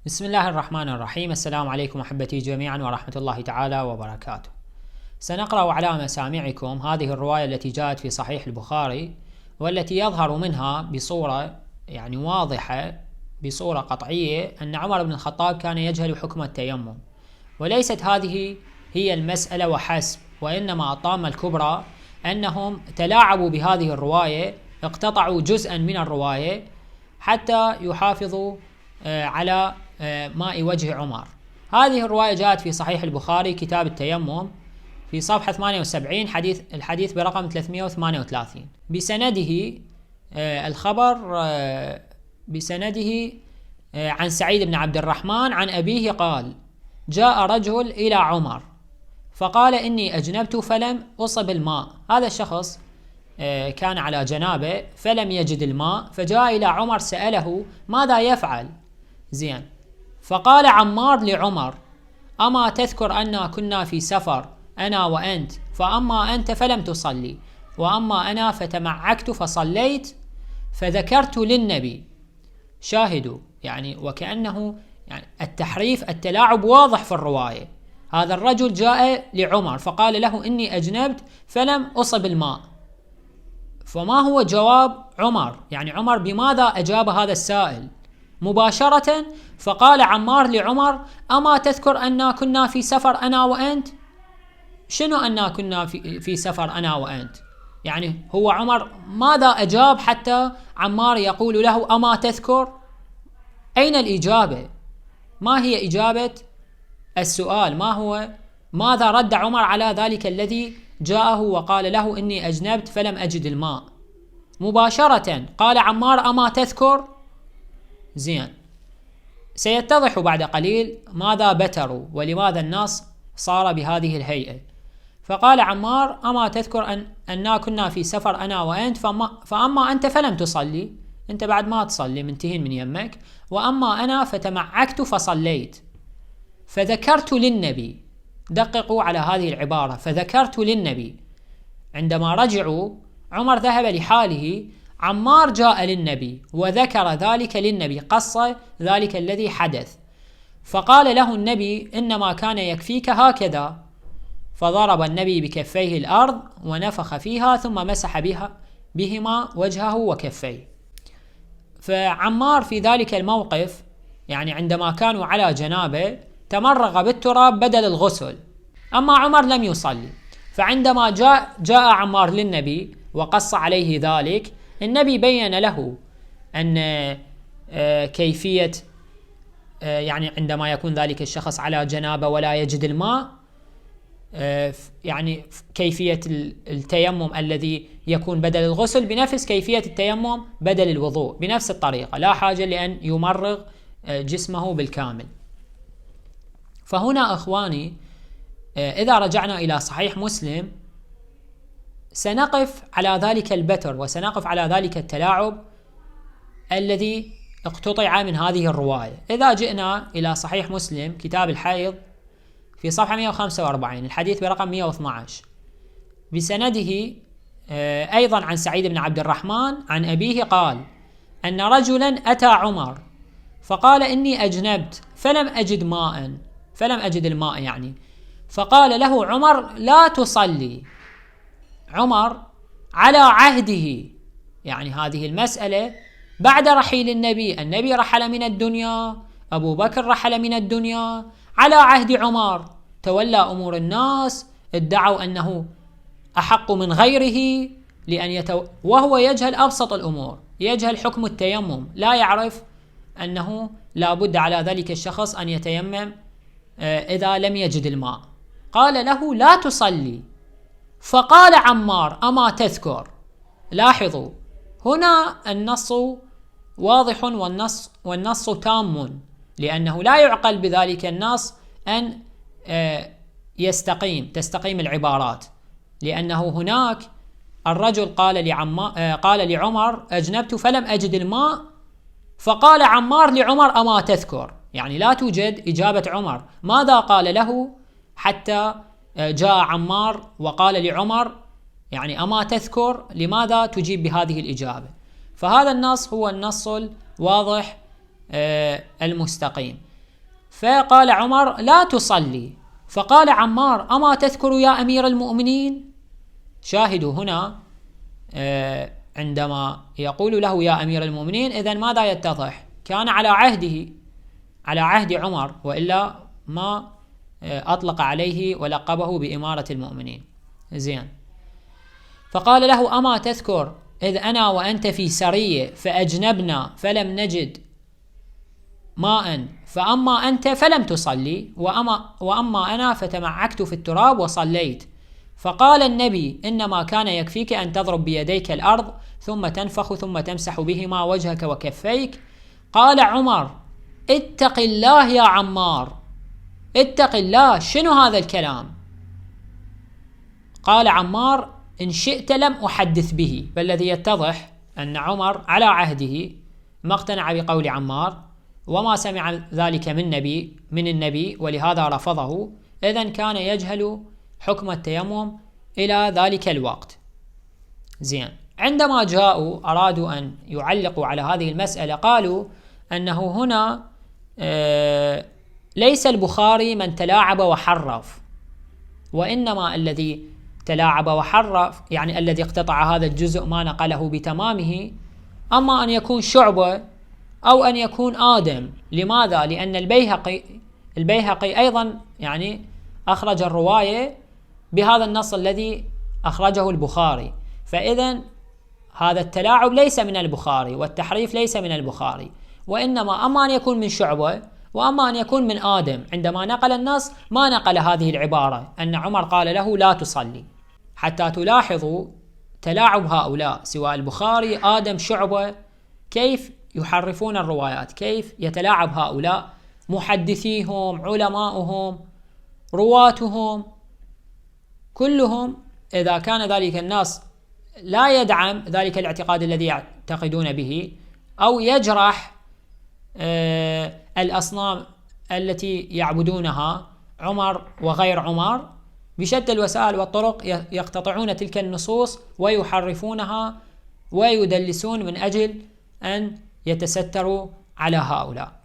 بسم الله الرحمن الرحيم. السلام عليكم أحبتي جميعا ورحمة الله تعالى وبركاته. سنقرأ على مسامعكم هذه الرواية التي جاءت في صحيح البخاري، والتي يظهر منها بصورة واضحة، بصورة قطعية، أن عمر بن الخطاب كان يجهل حكم التيمم. وليست هذه هي المسألة وحسب، وإنما الطامة الكبرى أنهم تلاعبوا بهذه الرواية، اقتطعوا جزءا من الرواية حتى يحافظوا على ماء وجه عمر. هذه الرواية جاءت في صحيح البخاري كتاب التيمم في صفحة 78، الحديث برقم 338 بسنده. الخبر بسنده عن سعيد بن عبد الرحمن عن أبيه قال: جاء رجل إلى عمر فقال: إني أجنبت فلم أصب الماء. هذا الشخص كان على جنابه فلم يجد الماء، فجاء إلى عمر سأله ماذا يفعل. زين. فقال عمار لعمر: أما تذكر أننا كنا في سفر أنا وأنت، فأما أنت فلم تصلي، وأما أنا فتمعكت فصليت، فذكرت للنبي. شاهدوا وكأنه التحريف، التلاعب واضح في الرواية. هذا الرجل جاء لعمر فقال له: إني أجنبت فلم أصب الماء. فما هو جواب عمر؟ عمر بماذا أجاب هذا السائل؟ مباشرة فقال عمار لعمر: أما تذكر أننا كنا في سفر أنا وأنت؟ شنو أننا كنا في سفر أنا وأنت؟ هو عمر ماذا أجاب حتى عمار يقول له أما تذكر؟ أين الإجابة؟ ما هي إجابة السؤال؟ ماذا رد عمر على ذلك الذي جاءه وقال له إني أجنبت فلم أجد الماء؟ مباشرة قال عمار: أما تذكر؟ زين. سيتضح بعد قليل ماذا بتروا ولماذا الناس صار بهذه الهيئة. فقال عمار: أما تذكر أننا كنا في سفر أنا وأنت، فأما أنت فلم تصلي، أنت بعد ما تصلي منتهين من يمك، وأما أنا فتمعكت فصليت، فذكرت للنبي. دققوا على هذه العبارة، فذكرت للنبي. عندما رجعوا عمر ذهب لحاله، عمار جاء للنبي وذكر ذلك للنبي، قص ذلك الذي حدث، فقال له النبي: إنما كان يكفيك هكذا. فضرب النبي بكفيه الأرض ونفخ فيها ثم مسح بهما وجهه وكفيه. فعمار في ذلك الموقف عندما كانوا على جنابه تمرغ بالتراب بدل الغسل، أما عمر لم يصلي. فعندما جاء عمار للنبي وقص عليه ذلك، النبي بين له أن كيفية عندما يكون ذلك الشخص على جنابه ولا يجد الماء، كيفية التيمم الذي يكون بدل الغسل بنفس كيفية التيمم بدل الوضوء، بنفس الطريقة، لا حاجة لأن يمرغ جسمه بالكامل. فهنا أخواني، إذا رجعنا إلى صحيح مسلم سنقف على ذلك البتر، وسنقف على ذلك التلاعب الذي اقتطع من هذه الرواية. إذا جئنا إلى صحيح مسلم كتاب الحيض في صفحة 145، الحديث برقم 112 بسنده أيضا عن سعيد بن عبد الرحمن عن أبيه قال: أن رجلا أتى عمر فقال: إني أجنبت فلم أجد الماء فقال له عمر: لا تصلي. عمر على عهده، هذه المسألة بعد رحيل النبي رحل من الدنيا، أبو بكر رحل من الدنيا، على عهد عمر تولى أمور الناس، ادعوا أنه أحق من غيره وهو يجهل أبسط الأمور، يجهل حكم التيمم، لا يعرف أنه لا بد على ذلك الشخص أن يتيمم إذا لم يجد الماء. قال له: لا تصلي. فقال عمار: أما تذكر؟ لاحظوا هنا النص واضح والنص تام، لأنه لا يعقل بذلك النص أن تستقيم العبارات، لأنه هناك الرجل قال لعمر: أجنبت فلم أجد الماء، فقال عمار لعمر: أما تذكر؟ لا توجد إجابة عمر. ماذا قال له حتى جاء عمار وقال لعمر أما تذكر؟ لماذا تجيب بهذه الإجابة؟ فهذا النص هو النص الواضح المستقيم. فقال عمر: لا تصلي. فقال عمار: أما تذكر يا أمير المؤمنين؟ شاهدوا هنا عندما يقول له يا أمير المؤمنين، إذن ماذا يتضح؟ كان على عهده، على عهد عمر، وإلا ما أطلق عليه ولقبه بإمارة المؤمنين. زين. فقال له: أما تذكر إذ أنا وأنت في سرية فأجنبنا فلم نجد ماء، فأما أنت فلم تصلي، وأما أنا فتمعكت في التراب وصليت. فقال النبي: إنما كان يكفيك أن تضرب بيديك الأرض ثم تنفخ ثم تمسح بهما وجهك وكفيك. قال عمر: اتق الله يا عمار، اتق الله، شنو هذا الكلام؟ قال عمار: إن شئت لم أحدث به. فالذي يتضح أن عمر على عهده ما اقتنع بقول عمار وما سمع ذلك من النبي ولهذا رفضه، إذن كان يجهل حكم التيمم إلى ذلك الوقت. زين. عندما جاءوا أرادوا أن يعلقوا على هذه المسألة قالوا أنه هنا ليس البخاري من تلاعب وحرف، وإنما الذي تلاعب وحرف يعني الذي اقتطع هذا الجزء ما نقله بتمامه، أما أن يكون شعبة أو أن يكون آدم. لماذا؟ لأن البيهقي أيضا يعني أخرج الرواية بهذا النص الذي أخرجه البخاري، فإذن هذا التلاعب ليس من البخاري والتحريف ليس من البخاري، وإنما أما أن يكون من شعبة وأما أن يكون من آدم. عندما نقل النص ما نقل هذه العبارة أن عمر قال له لا تصلي، حتى تلاحظوا تلاعب هؤلاء سواء البخاري آدم شعبة، كيف يحرفون الروايات، كيف يتلاعب هؤلاء محدثيهم علماؤهم رواتهم كلهم. إذا كان ذلك النص لا يدعم ذلك الاعتقاد الذي يعتقدون به أو يجرح الأصنام التي يعبدونها عمر وغير عمر، بشتى الوسائل والطرق يقتطعون تلك النصوص ويحرفونها ويدلسون من أجل أن يتستروا على هؤلاء.